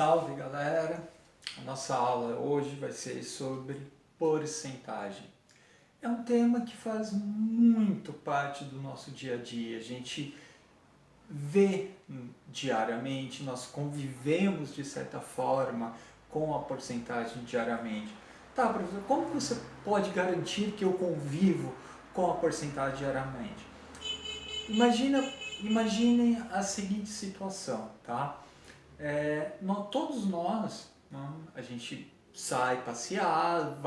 Salve galera! A nossa aula hoje vai ser sobre porcentagem. É um tema que faz muito parte do nosso dia a dia. A gente vê diariamente, nós convivemos de certa forma com a porcentagem diariamente. Tá, professor, como você pode garantir que eu convivo com a porcentagem diariamente? Imagine a seguinte situação, tá? Todos nós, né, a gente sai passear,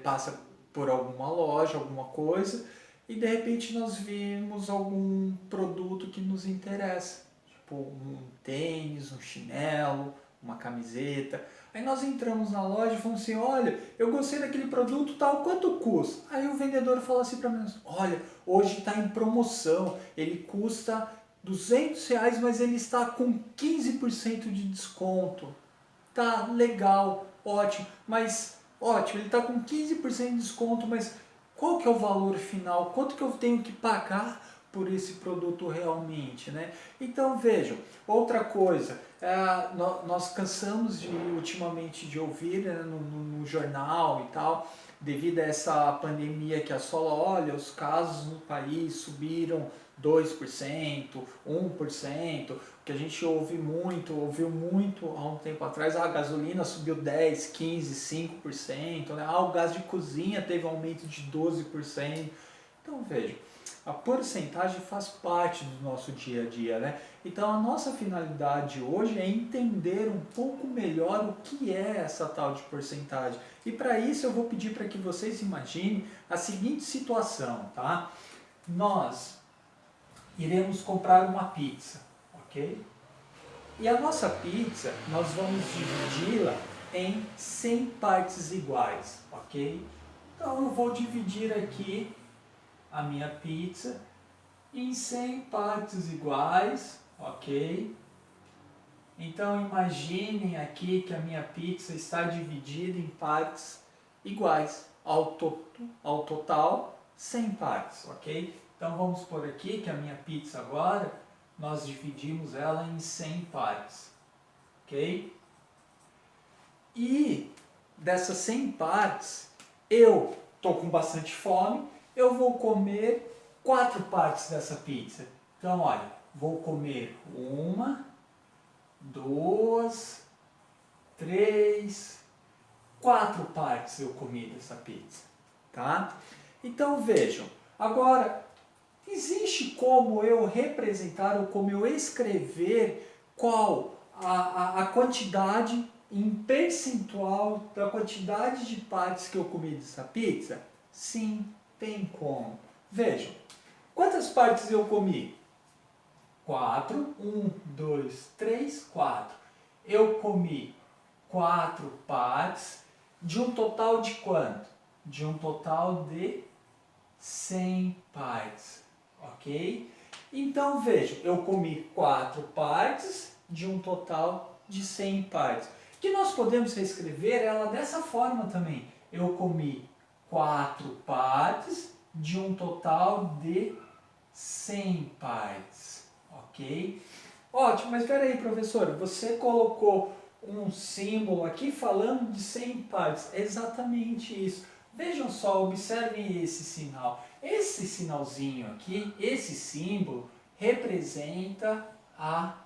passa por alguma loja, alguma coisa, e de repente nós vimos algum produto que nos interessa, tipo um tênis, um chinelo, uma camiseta. Aí nós entramos na loja e falamos assim, olha, eu gostei daquele produto tal, quanto custa? Aí o vendedor falou assim para mim, olha, hoje está em promoção, ele custa R$ 200, mas ele está com 15% de desconto. Tá legal, ótimo, mas ótimo, ele está com 15% de desconto, mas qual que é o valor final? Quanto que eu tenho que pagar por esse produto realmente, né? Então vejam, outra coisa, nós cansamos ultimamente de ouvir, né, no jornal e tal, devido a essa pandemia que assola, olha, os casos no país subiram 2%, 1%, que a gente ouviu muito há um tempo atrás, a gasolina subiu 10, 15, 5%, né? O gás de cozinha teve um aumento de 12%. Então veja, a porcentagem faz parte do nosso dia a dia, né? Então a nossa finalidade hoje é entender um pouco melhor o que é essa tal de porcentagem. E para isso eu vou pedir para que vocês imaginem a seguinte situação, tá? Nós iremos comprar uma pizza, ok? E a nossa pizza, nós vamos dividi-la em 100 partes iguais, ok? Então eu vou dividir aqui a minha pizza em 100 partes iguais, ok? Então imaginem aqui que a minha pizza está dividida em partes iguais, ao total 100 partes, ok? Então vamos por aqui que a minha pizza agora, nós dividimos ela em 100 partes, ok? E dessas 100 partes, eu estou com bastante fome, eu vou comer 4 partes dessa pizza. Então olha, vou comer uma, duas, três, 4 partes eu comi dessa pizza, tá? Então vejam, agora existe como eu representar ou como eu escrever qual a quantidade em percentual da quantidade de partes que eu comi dessa pizza? Sim, tem como. Vejam, quantas partes eu comi? 4, 1, 2, 3, 4. Eu comi 4 partes de um total de quanto? De um total de 100 partes, ok? Então vejam, eu comi 4 partes de um total de 100 partes. Que nós podemos reescrever ela dessa forma também. Eu comi 4 partes de um total de 100 partes, ok? Ótimo, mas espera aí, professor, você colocou um símbolo aqui falando de 100 partes. É exatamente isso. Vejam só, observem esse sinal. Esse sinalzinho aqui, esse símbolo, representa a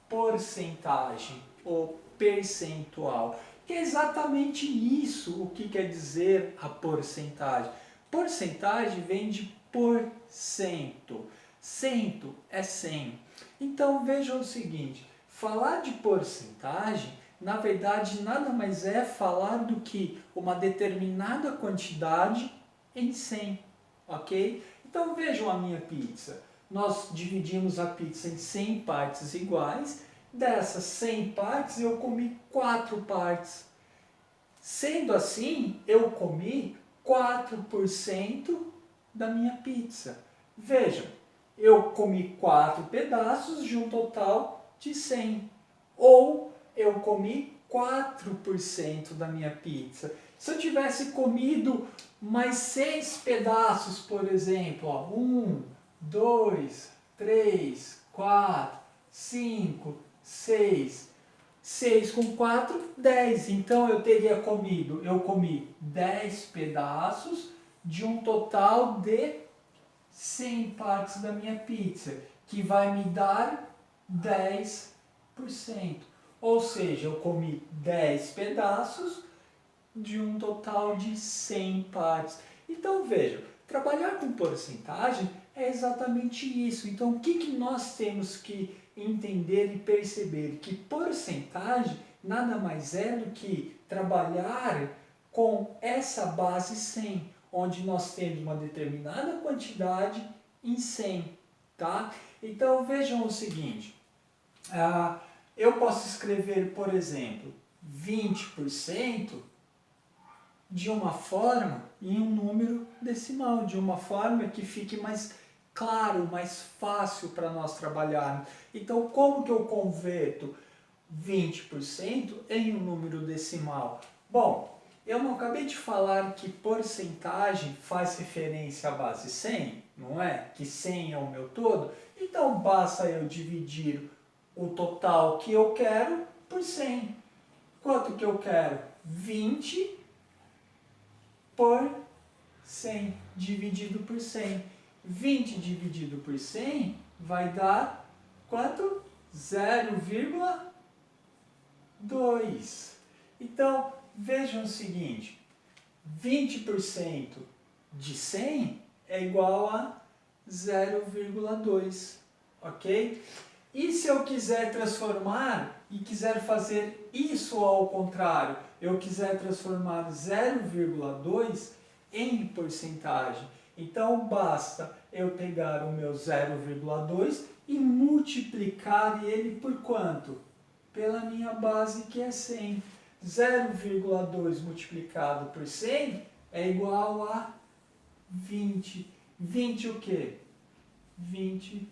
porcentagem, ou percentual. Que é exatamente isso o que quer dizer a porcentagem. Porcentagem vem de por cento. Cento é 100. Então vejam o seguinte, falar de porcentagem, na verdade, nada mais é falar do que uma determinada quantidade em 100, ok? Então vejam a minha pizza. Nós dividimos a pizza em 100 partes iguais. Dessas 100 partes, eu comi 4 partes. Sendo assim, eu comi 4% da minha pizza. Vejam, eu comi 4 pedaços de um total de 100. Ou eu comi 4% da minha pizza. Se eu tivesse comido mais 6 pedaços, por exemplo, 1, 2, 3, 4, 5, 6, 6 com 4, 10. Então eu comi 10 pedaços de um total de 100 partes da minha pizza, que vai me dar 10%. Ou seja, eu comi 10 pedaços de um total de 100 partes. Então veja, trabalhar com porcentagem é exatamente isso. Então o que nós temos que entender e perceber? Que porcentagem nada mais é do que trabalhar com essa base 100, onde nós temos uma determinada quantidade em 100, tá? Então vejam o seguinte, eu posso escrever, por exemplo, 20% de uma forma em um número decimal, de uma forma que fique mais claro, mais fácil para nós trabalharmos. Então, como que eu converto 20% em um número decimal? Bom, eu não acabei de falar que porcentagem faz referência à base 100, não é? Que 100 é o meu todo. Então, basta eu dividir o total que eu quero por 100. Quanto que eu quero? 20 por 100 dividido por 100. 20 dividido por 100 vai dar quanto? 0,2. Então, vejam o seguinte, 20% de 100 é igual a 0,2, ok? E se eu quiser transformar e quiser fazer isso ao contrário, eu quiser transformar 0,2 em porcentagem, então basta eu pegar o meu 0,2 e multiplicar ele por quanto? Pela minha base que é 100. 0,2 multiplicado por 100 é igual a 20. 20 o quê? 20%.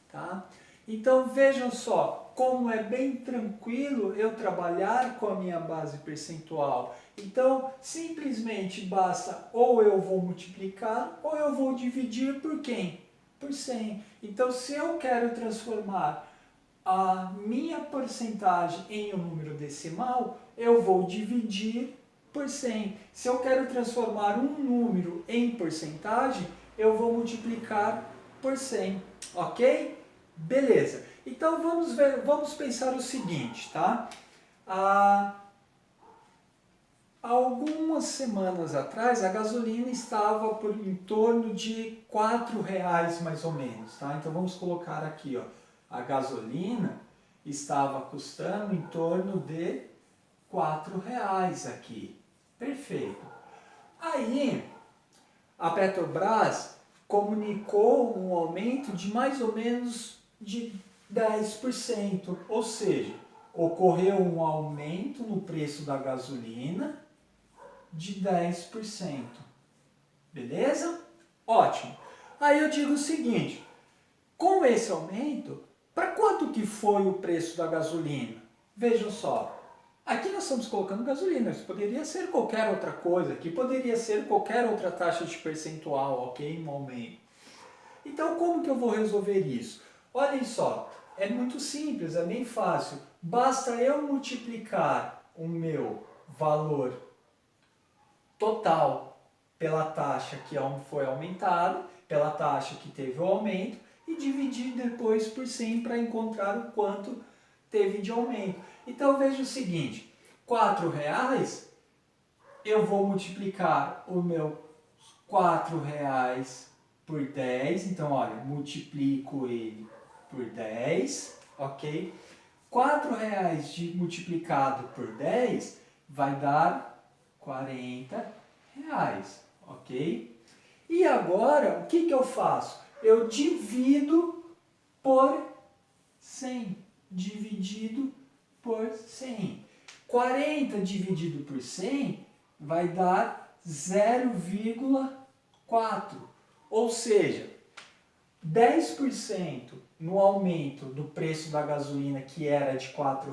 Tá? Então vejam só como é bem tranquilo eu trabalhar com a minha base percentual. Então simplesmente basta ou eu vou multiplicar ou eu vou dividir por quem? Por 100. Então se eu quero transformar a minha porcentagem em um número decimal, eu vou dividir por 100. Se eu quero transformar um número em porcentagem, eu vou multiplicar por 100, ok? Beleza. Então vamos pensar o seguinte, tá? Há algumas semanas atrás a gasolina estava em torno de R$ 4 mais ou menos, tá? Então vamos colocar aqui, ó, a gasolina estava custando em torno de R$ 4 aqui. Perfeito. Aí a Petrobras comunicou um aumento de mais ou menos de 10%, ou seja, ocorreu um aumento no preço da gasolina de 10%. Beleza? Ótimo. Aí eu digo o seguinte, com esse aumento, para quanto que foi o preço da gasolina? Vejam só, aqui nós estamos colocando gasolina, isso poderia ser qualquer outra coisa, aqui poderia ser qualquer outra taxa de percentual, ok? Um aumento. Então como que eu vou resolver isso? Olhem só, é muito simples, é bem fácil. Basta eu multiplicar o meu valor total pela taxa que foi aumentada, pela taxa que teve o aumento, e dividir depois por 100 para encontrar o quanto teve de aumento. Então veja o seguinte, R$ 4, eu vou multiplicar o meu R$ 4 por 10, então olha, multiplico ele por 10, ok? R$ 4 multiplicado por 10 vai dar R$ 40, ok? E agora, o que eu faço? Eu divido por 100. Dividido por 100. 40 dividido por 100 vai dar 0,4. Ou seja, 10% no aumento do preço da gasolina, que era de R$ 4,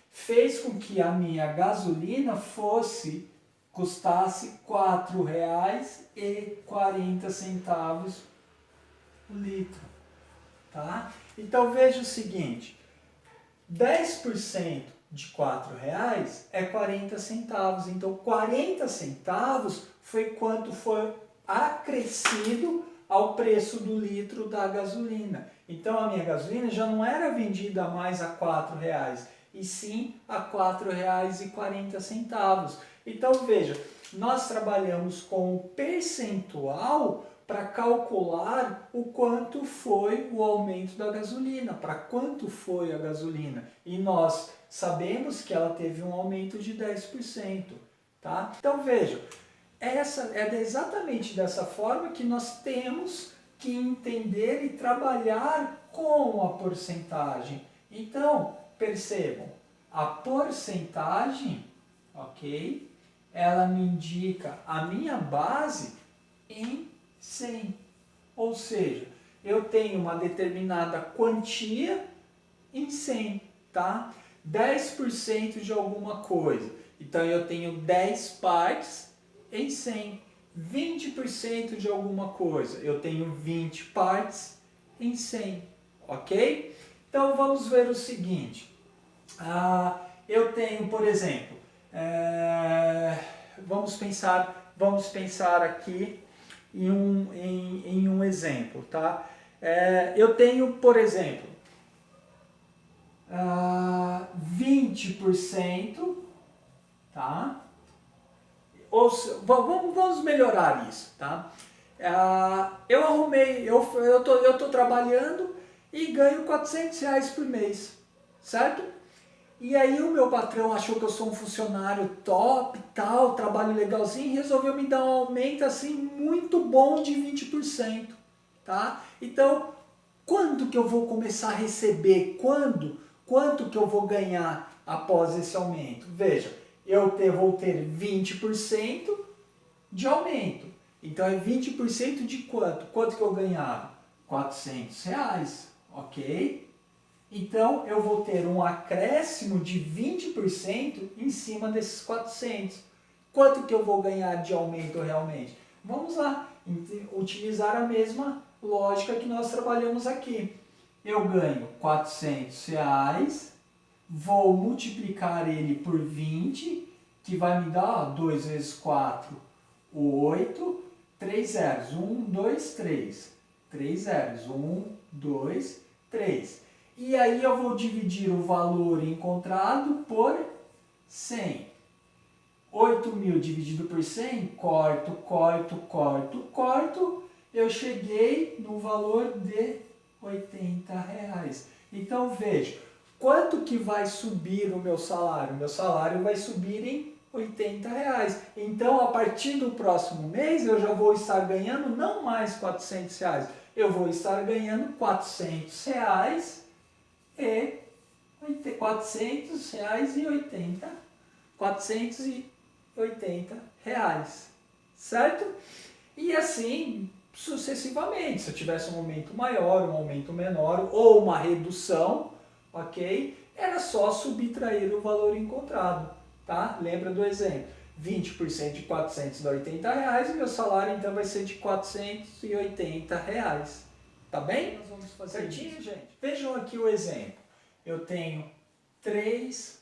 fez com que a minha gasolina custasse R$ 4,40 o litro. Tá? Então veja o seguinte, 10% de R$ 4,00 é 40 centavos. Então, 40 centavos foi quanto foi acrescido ao preço do litro da gasolina. Então, a minha gasolina já não era vendida mais a R$ 4,00, e sim a R$ 4,40. Então, veja, nós trabalhamos com o percentual para calcular o quanto foi o aumento da gasolina, para quanto foi a gasolina. E nós sabemos que ela teve um aumento de 10%. Tá? Então vejam, essa é exatamente dessa forma que nós temos que entender e trabalhar com a porcentagem. Então, percebam, a porcentagem, ok? Ela me indica a minha base em 100. Ou seja, eu tenho uma determinada quantia em 100, tá? 10% de alguma coisa. Então eu tenho 10 partes em 100. 20% de alguma coisa. Eu tenho 20 partes em 100, ok? Então vamos ver o seguinte. Eu tenho, por exemplo, vamos pensar aqui em um exemplo, tá? Eu tenho, por exemplo, 20%, tá? Vamos melhorar isso, tá? Eu tô trabalhando e ganho R$ 400 por mês, certo? E aí o meu patrão achou que eu sou um funcionário top, tal, trabalho legalzinho, e resolveu me dar um aumento assim muito bom de 20%, tá? Então, quando que eu vou começar a receber? Quanto que eu vou ganhar após esse aumento? Veja, vou ter 20% de aumento. Então é 20% de quanto? Quanto que eu ganhava? R$ 400, ok? Então, eu vou ter um acréscimo de 20% em cima desses 400. Quanto que eu vou ganhar de aumento realmente? Vamos lá, utilizar a mesma lógica que nós trabalhamos aqui. Eu ganho R$ 400, vou multiplicar ele por 20, que vai me dar 2 vezes 4, 8, 3 zeros, 1, 2, 3. 3 zeros, 1, 2, 3. E aí eu vou dividir o valor encontrado por 100. 8.000 dividido por 100, corto. Eu cheguei no valor de R$ 80. Então veja, quanto que vai subir o meu salário? O meu salário vai subir em R$ 80. Então, a partir do próximo mês, eu já vou estar ganhando não mais R$ 400. Eu vou estar ganhando R$ 400 e R$ 480, certo? E assim sucessivamente. Se eu tivesse um aumento maior, um aumento menor ou uma redução, ok? Era só subtrair o valor encontrado, tá? Lembra do exemplo? 20% de 400 dá R$ 80, e meu salário então vai ser de R$ 480. Tá bem? Nós vamos fazer certinho, isso, gente. Vejam aqui o exemplo. Eu tenho 3/8,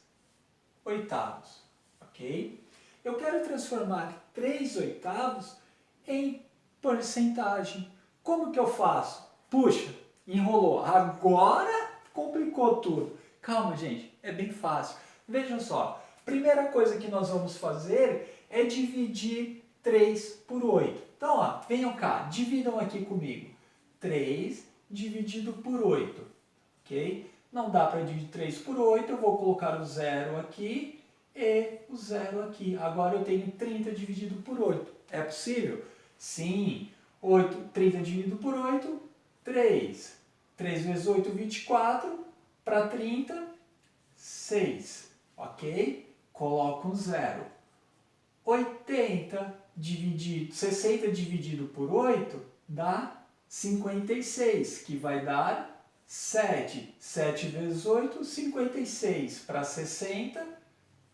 ok? Eu quero transformar 3/8 em porcentagem. Como que eu faço? Puxa, enrolou. Agora complicou tudo. Calma, gente, é bem fácil. Vejam só, primeira coisa que nós vamos fazer é dividir 3 por 8. Então, ó, venham cá, dividam aqui comigo. 3 dividido por 8, ok? Não dá para dividir 3 por 8, eu vou colocar o 0 aqui e o 0 aqui. Agora eu tenho 30 dividido por 8. É possível? Sim. 30 dividido por 8, 3. 3 vezes 8, 24. Para 30, 6. Ok? Coloco um 0. 60 dividido por 8 dá 56, que vai dar 7. 7 vezes 8, 56. Para 60,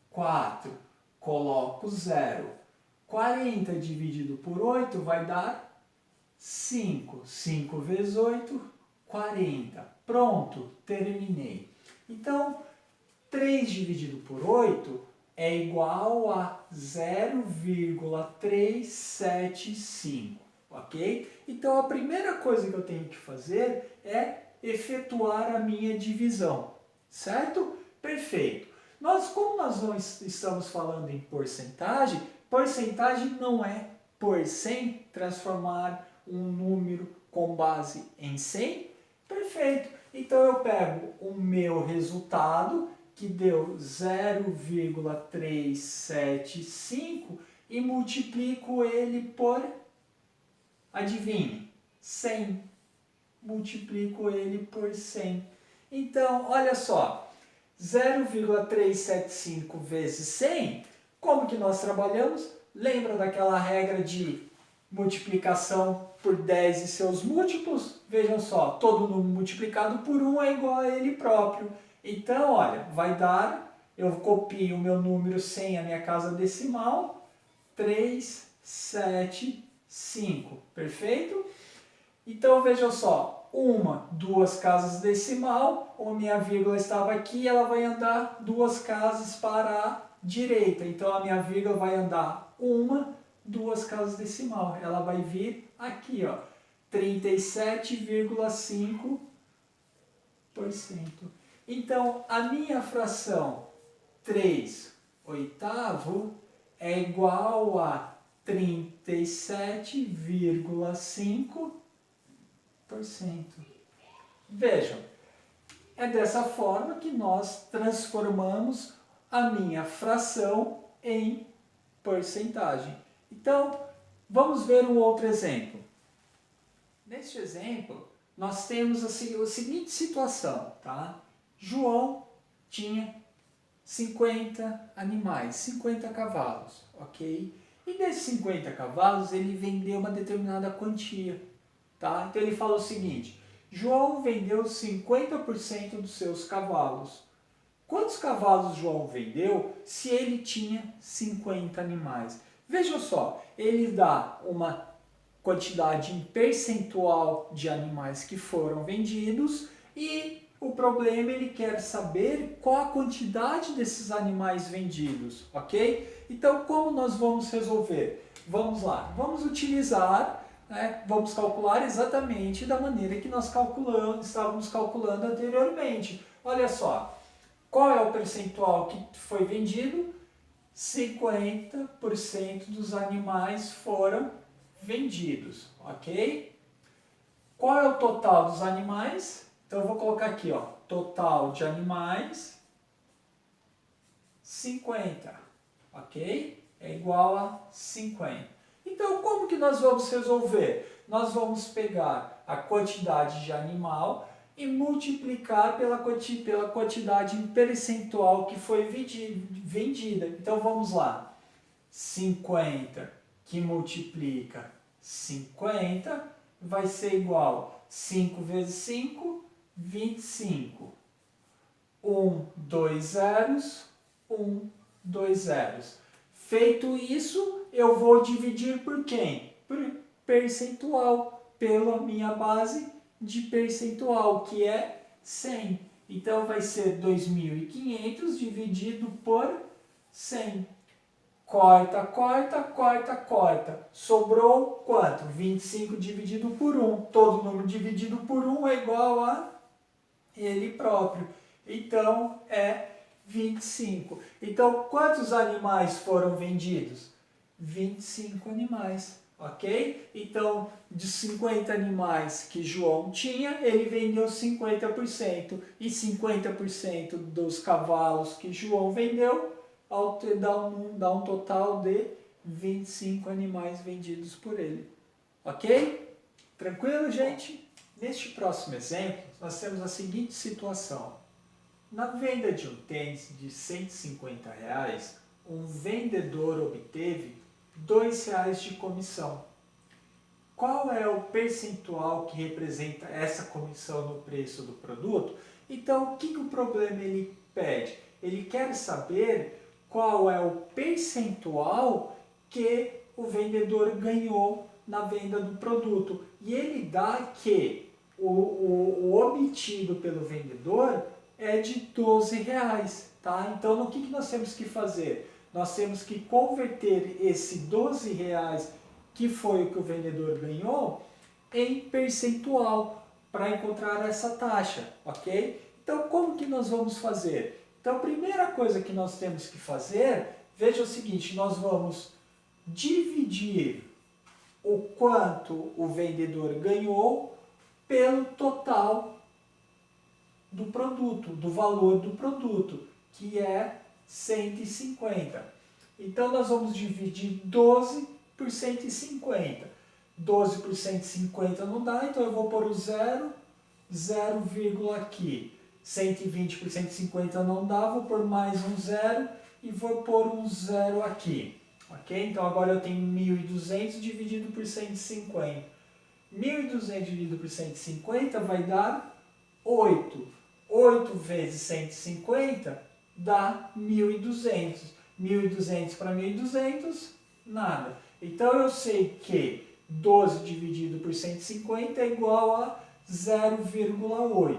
4. Coloco 0. 40 dividido por 8 vai dar 5. 5 vezes 8, 40. Pronto, terminei. Então, 3 dividido por 8 é igual a 0,375, ok? Então a primeira coisa que eu tenho que fazer é efetuar a minha divisão, certo? Perfeito. Como nós não estamos falando em porcentagem, porcentagem não é por 100 transformar um número com base em 100? Perfeito. Então eu pego o meu resultado, que deu 0,375, e multiplico ele por, adivinhe, 100. Multiplico ele por 100. Então, olha só, 0,375 vezes 100, como que nós trabalhamos? Lembra daquela regra de multiplicação por 10 e seus múltiplos? Vejam só, todo número multiplicado por 1 é igual a ele próprio. Então, olha, vai dar, eu copio o meu número 100, a minha casa decimal, 375, perfeito? Então, vejam só, duas casas decimal, a minha vírgula estava aqui, ela vai andar 2 casas para a direita. Então, a minha vírgula vai andar 2 casas decimal. Ela vai vir aqui, ó, 37,5%. Então, a minha fração 3/8 é igual a 37,5%. Vejam, é dessa forma que nós transformamos a minha fração em porcentagem. Então, vamos ver um outro exemplo. Neste exemplo, nós temos a seguinte situação, tá? João tinha 50 animais, 50 cavalos, ok? E desses 50 cavalos, ele vendeu uma determinada quantia, tá? Então ele fala o seguinte: João vendeu 50% dos seus cavalos. Quantos cavalos João vendeu se ele tinha 50 animais? Vejam só, ele dá uma quantidade em percentual de animais que foram vendidos e o problema, ele quer saber qual a quantidade desses animais vendidos, ok? Então, como nós vamos resolver? Vamos lá, vamos utilizar, vamos calcular exatamente da maneira que nós estávamos calculando anteriormente. Olha só, qual é o percentual que foi vendido? 50% dos animais foram vendidos, ok? Qual é o total dos animais? Então eu vou colocar aqui, ó, total de animais, 50, ok? É igual a 50. Então como que nós vamos resolver? Nós vamos pegar a quantidade de animal e multiplicar pela quantidade em percentual que foi vendida. Então vamos lá, 50 que multiplica 50 vai ser igual 5 vezes 5, 25. 2 zeros, 2 zeros. Feito isso, eu vou dividir por quem? Por percentual, pela minha base de percentual, que é 100. Então vai ser 2.500 dividido por 100. Corta, corta, corta, corta. Sobrou quanto? 25 dividido por 1. Todo número dividido por 1 é igual a ele próprio. Então, é 25. Então, quantos animais foram vendidos? 25 animais, ok? Então, de 50 animais que João tinha, ele vendeu 50%. E 50% dos cavalos que João vendeu, dá um total de 25 animais vendidos por ele. Ok? Tranquilo, gente? Neste próximo exemplo, nós temos a seguinte situação. Na venda de um tênis de R$150, um vendedor obteve R$2 de comissão. Qual é o percentual que representa essa comissão no preço do produto? Então, o que o problema ele pede? Ele quer saber qual é o percentual que o vendedor ganhou na venda do produto. E ele dá que o obtido pelo vendedor é de R$12, tá? Então, o que nós temos que fazer? Nós temos que converter esse R$12, que foi o que o vendedor ganhou, em percentual, para encontrar essa taxa, ok? Então, como que nós vamos fazer? Então, a primeira coisa que nós temos que fazer, veja o seguinte, nós vamos dividir o quanto o vendedor ganhou pelo total do produto, do valor do produto, que é 150. Então, nós vamos dividir 12 por 150. 12 por 150 não dá, então eu vou pôr o 0, 0, aqui. 120 por 150 não dá, vou pôr mais um 0 e vou pôr um 0 aqui. Ok? Então agora eu tenho 1.200 dividido por 150. 1.200 dividido por 150 vai dar 8. 8 vezes 150 dá 1.200. 1.200 para 1.200, nada. Então eu sei que 12 dividido por 150 é igual a 0,8.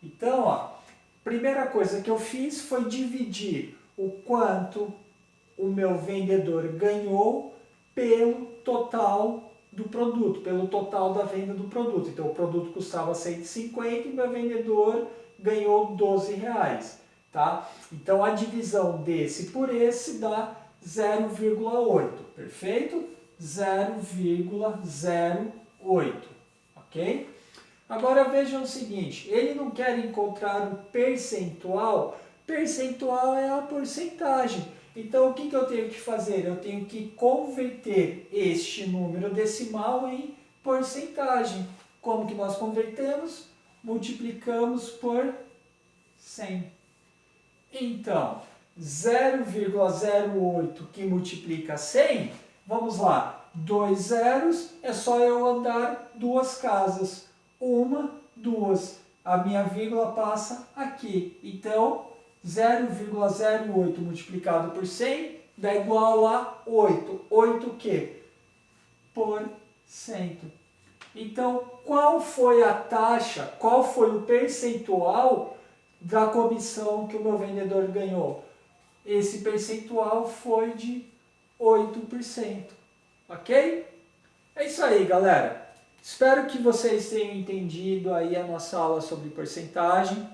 Então, ó, primeira coisa que eu fiz foi dividir o quanto o meu vendedor ganhou pelo total do produto, pelo total da venda do produto. Então, o produto custava 150 e meu vendedor ganhou R$12, tá? Então, a divisão desse por esse dá 0,8, perfeito? 0,08, ok? Agora vejam o seguinte, ele não quer encontrar o percentual, percentual é a porcentagem. Então o que eu tenho que fazer? Eu tenho que converter este número decimal em porcentagem. Como que nós convertemos? Multiplicamos por 100. Então, 0,08 que multiplica 100, vamos lá, 2 zeros, é só eu andar 2 casas. 1, 2. A minha vírgula passa aqui. Então, 0,08 multiplicado por 100 dá igual a 8. 8 o quê? Por cento. Então, qual foi a taxa, qual foi o percentual da comissão que o meu vendedor ganhou? Esse percentual foi de 8%. Ok? É isso aí, galera. Espero que vocês tenham entendido aí a nossa aula sobre porcentagem.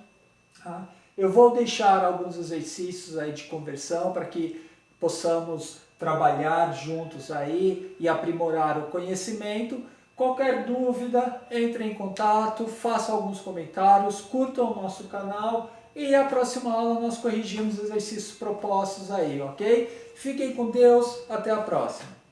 Tá? Eu vou deixar alguns exercícios aí de conversão para que possamos trabalhar juntos aí e aprimorar o conhecimento. Qualquer dúvida, entre em contato, faça alguns comentários, curtam o nosso canal e a próxima aula nós corrigimos os exercícios propostos aí, ok? Fiquem com Deus, até a próxima.